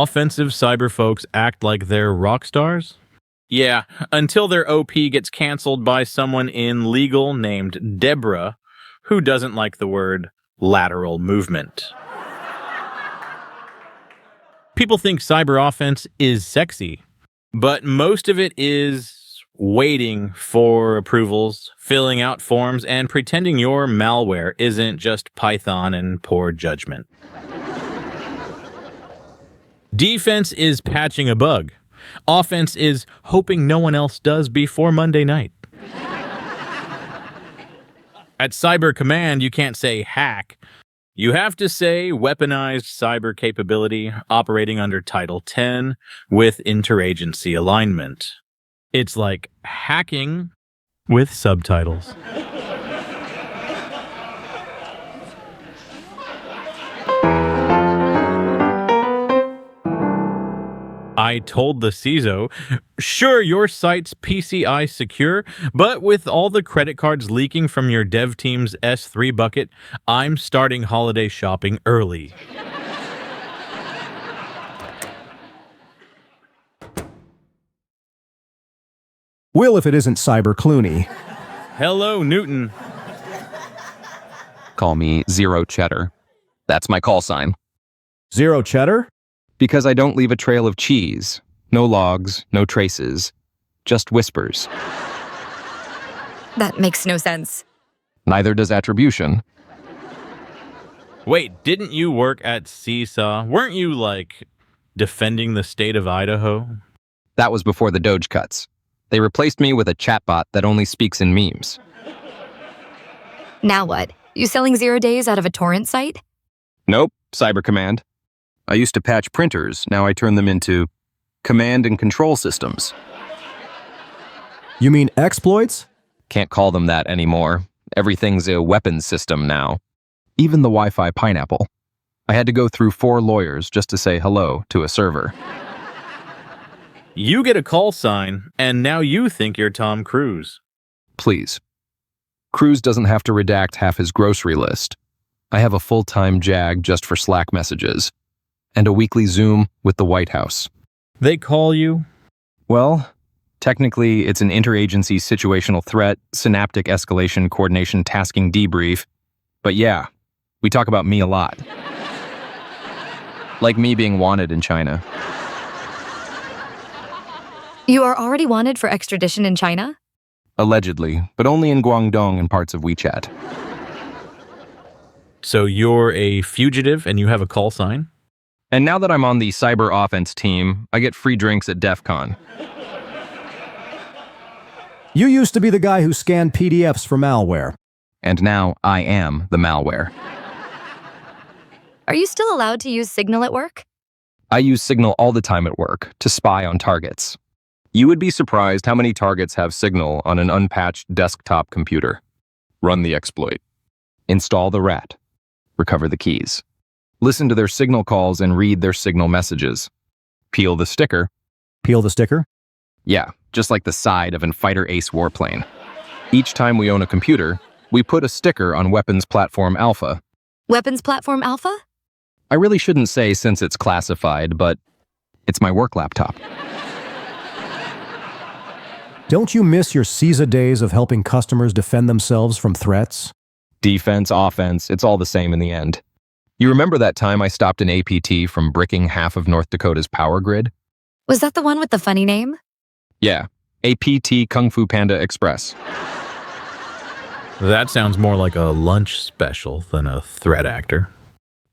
Offensive cyber folks act like they're rock stars? Yeah, until their OP gets canceled by someone in legal named Deborah, who doesn't like the word lateral movement. People think cyber offense is sexy, but most of it is waiting for approvals, filling out forms, and pretending your malware isn't just Python and poor judgment. Defense is patching a bug. Offense is hoping no one else does before Monday night. At Cyber Command, you can't say hack. You have to say weaponized cyber capability operating under Title 10 with interagency alignment. It's like hacking with subtitles. I told the CISO, sure, your site's PCI secure, but with all the credit cards leaking from your dev team's S3 bucket, I'm starting holiday shopping early. Will if it isn't Cyber Clooney. Hello, Newton. Call me Zero Cheddar. That's my call sign. Zero Cheddar? Because I don't leave a trail of cheese. No logs, no traces. Just whispers. That makes no sense. Neither does attribution. Wait, didn't you work at CISA? Weren't you, defending the state of Idaho? That was before the Doge cuts. They replaced me with a chatbot that only speaks in memes. Now what? You selling 0 days out of a torrent site? Nope, Cyber Command. I used to patch printers, now I turn them into command and control systems. You mean exploits? Can't call them that anymore. Everything's a weapons system now. Even the Wi-Fi pineapple. I had to go through 4 lawyers just to say hello to a server. You get a call sign, and now you think you're Tom Cruise. Please. Cruise doesn't have to redact half his grocery list. I have a full-time JAG just for Slack messages. And a weekly Zoom with the White House. They call you? Well, technically, it's an interagency situational threat, synaptic escalation coordination tasking debrief. But yeah, we talk about me a lot. Like me being wanted in China. You are already wanted for extradition in China? Allegedly, but only in Guangdong and parts of WeChat. So you're a fugitive and you have a call sign? And now that I'm on the cyber offense team, I get free drinks at DEF CON. You used to be the guy who scanned PDFs for malware. And now I am the malware. Are you still allowed to use Signal at work? I use Signal all the time at work to spy on targets. You would be surprised how many targets have Signal on an unpatched desktop computer. Run the exploit. Install the rat. Recover the keys. Listen to their Signal calls and read their Signal messages. Peel the sticker. Peel the sticker? Yeah, just like the side of an fighter ace warplane. Each time we own a computer, we put a sticker on Weapons Platform Alpha. Weapons Platform Alpha? I really shouldn't say since it's classified, but it's my work laptop. Don't you miss your CISA days of helping customers defend themselves from threats? Defense, offense, it's all the same in the end. You remember that time I stopped an APT from bricking half of North Dakota's power grid? Was that the one with the funny name? Yeah, APT Kung Fu Panda Express. That sounds more like a lunch special than a threat actor.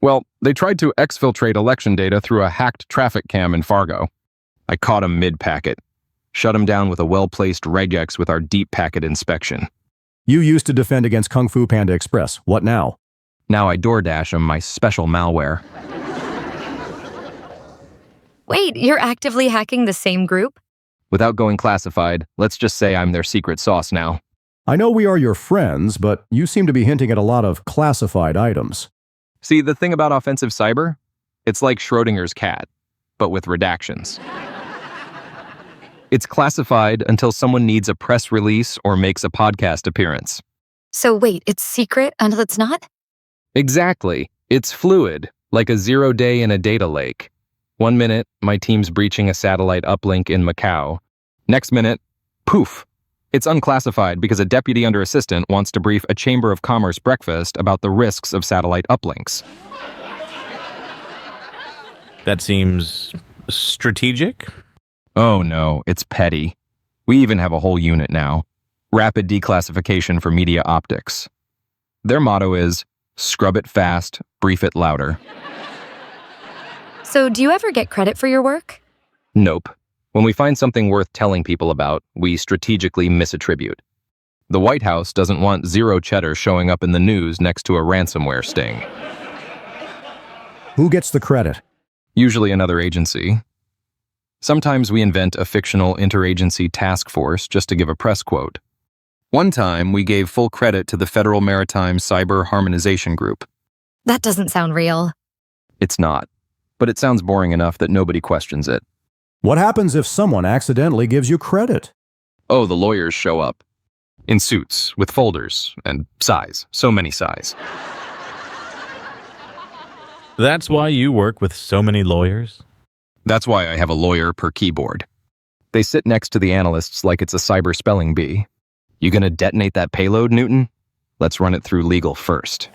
Well, they tried to exfiltrate election data through a hacked traffic cam in Fargo. I caught him mid-packet. Shut him down with a well-placed regex with our deep packet inspection. You used to defend against Kung Fu Panda Express. What now? Now I DoorDash him my special malware. Wait, you're actively hacking the same group? Without going classified, let's just say I'm their secret sauce now. I know we are your friends, but you seem to be hinting at a lot of classified items. See, the thing about offensive cyber? It's like Schrodinger's cat, but with redactions. It's classified until someone needs a press release or makes a podcast appearance. So wait, it's secret until it's not? Exactly. It's fluid, like a 0 day in a data lake. 1 minute, my team's breaching a satellite uplink in Macau. Next minute, poof. It's unclassified because a deputy under assistant wants to brief a Chamber of Commerce breakfast about the risks of satellite uplinks. That seems strategic. Oh no, it's petty. We even have a whole unit now. Rapid declassification for media optics. Their motto is, scrub it fast, brief it louder. So, do you ever get credit for your work? Nope. When we find something worth telling people about, we strategically misattribute. The White House doesn't want Zero Cheddar showing up in the news next to a ransomware sting. Who gets the credit? Usually another agency. Sometimes we invent a fictional interagency task force just to give a press quote. One time, we gave full credit to the Federal Maritime Cyber Harmonization Group. That doesn't sound real. It's not, but it sounds boring enough that nobody questions it. What happens if someone accidentally gives you credit? Oh, the lawyers show up. In suits, with folders, and size. So many size. That's why you work with so many lawyers? That's why I have a lawyer per keyboard. They sit next to the analysts like it's a cyber spelling bee. You gonna detonate that payload, Newton? Let's run it through legal first.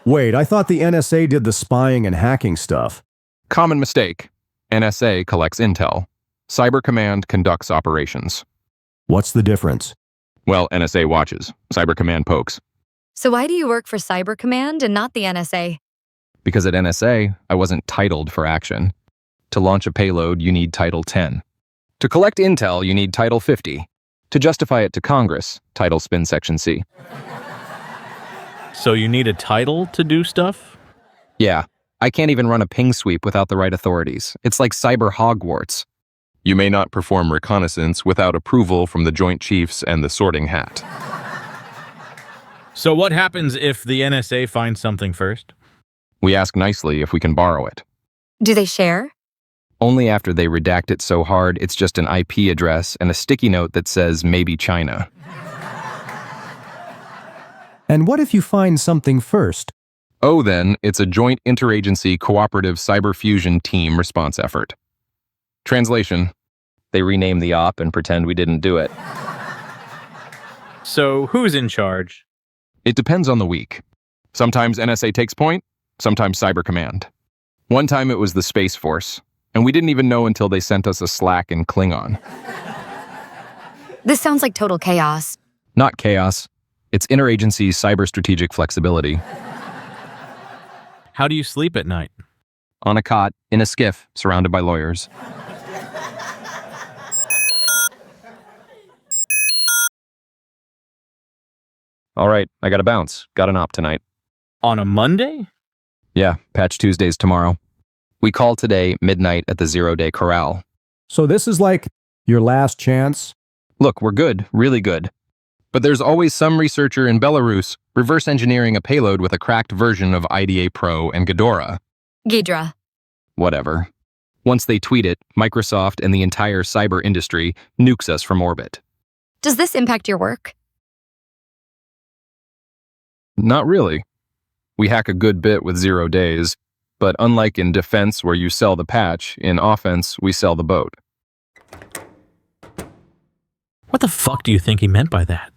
Wait, I thought the NSA did the spying and hacking stuff. Common mistake. NSA collects intel. Cyber Command conducts operations. What's the difference? Well, NSA watches. Cyber Command pokes. So, why do you work for Cyber Command and not the NSA? Because at NSA, I wasn't titled for action. To launch a payload, you need Title 10. To collect intel, you need Title 50. To justify it to Congress, Title Spin Section C. So you need a title to do stuff? Yeah, I can't even run a ping sweep without the right authorities. It's like cyber Hogwarts. You may not perform reconnaissance without approval from the Joint Chiefs and the Sorting Hat. So what happens if the NSA finds something first? We ask nicely if we can borrow it. Do they share? Only after they redact it so hard it's just an IP address and a sticky note that says maybe China. And what if you find something first? Oh, then, it's a joint interagency cooperative cyber fusion team response effort. Translation: they rename the op and pretend we didn't do it. So who's in charge? It depends on the week. Sometimes NSA takes point, sometimes Cyber Command. One time it was the Space Force, and we didn't even know until they sent us a Slack in Klingon. This sounds like total chaos. Not chaos. It's interagency cyber strategic flexibility. How do you sleep at night? On a cot, in a skiff, surrounded by lawyers. All right, I gotta bounce. Got an op tonight. On a Monday? Yeah, Patch Tuesday's tomorrow. We call today midnight at the 0-day corral. So this is like your last chance? Look, we're good, really good. But there's always some researcher in Belarus reverse engineering a payload with a cracked version of IDA Pro and Ghidorah. Ghidra. Whatever. Once they tweet it, Microsoft and the entire cyber industry nukes us from orbit. Does this impact your work? Not really. We hack a good bit with 0 days, but unlike in defense where you sell the patch, in offense we sell the boat. What the fuck do you think he meant by that?